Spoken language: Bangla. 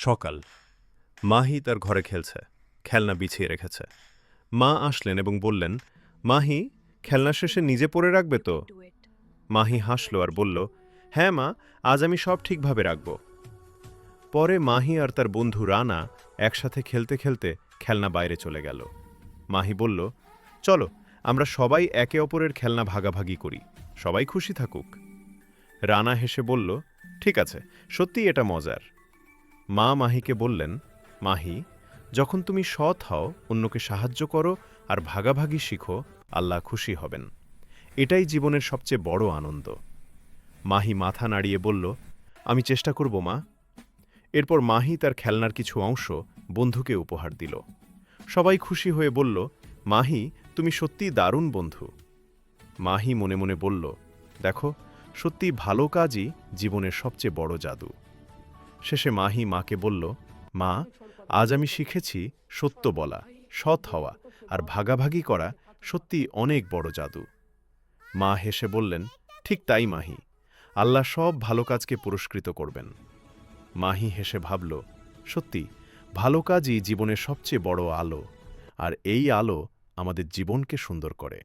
সকাল। মাহি তার ঘরে খেলছে, খেলনা বিছিয়ে রেখেছে। মা আসলেন এবং বললেন, মাহি, খেলনা শেষে নিজে পড়ে রাখবে তো? মাহি হাসল আর বলল, হ্যাঁ মা, আজ আমি সব ঠিকভাবে রাখব। পরে মাহি আর তার বন্ধু রানা একসাথে খেলতে খেলতে খেলনা বাইরে চলে গেল। মাহি বলল, চলো আমরা সবাই একে অপরের খেলনা ভাগাভাগি করি, সবাই খুশি থাকুক। রানা হেসে বলল, ঠিক আছে, সত্যিই এটা মজার। মা মাহিকে বললেন, মাহি, যখন তুমি সৎ হও, অন্যকে সাহায্য করো আর ভাগাভাগি শিখো, আল্লাহ খুশি হবেন। এটাই জীবনের সবচেয়ে বড় আনন্দ। মাহি মাথা নাড়িয়ে বলল, আমি চেষ্টা করব মা। এরপর মাহি তার খেলনার কিছু অংশ বন্ধুকে উপহার দিল। সবাই খুশি হয়ে বলল, মাহি, তুমি সত্যিই দারুণ বন্ধু। মাহি মনে মনে বলল, দেখো, সত্যি ভালো কাজই জীবনের সবচেয়ে বড় জাদু। শেষে মাহি মাকে বলল, মা, আজ আমি শিখেছি সত্য বলা, সৎ হওয়া আর ভাগাভাগি করা সত্যি অনেক বড় জাদু। মা হেসে বললেন, ঠিক তাই মাহি, আল্লাহ সব ভালো কাজকে পুরস্কৃত করবেন। মাহি হেসে ভাবল, সত্যি ভালো কাজই জীবনের সবচেয়ে বড় আলো, আর এই আলো আমাদের জীবনকে সুন্দর করে।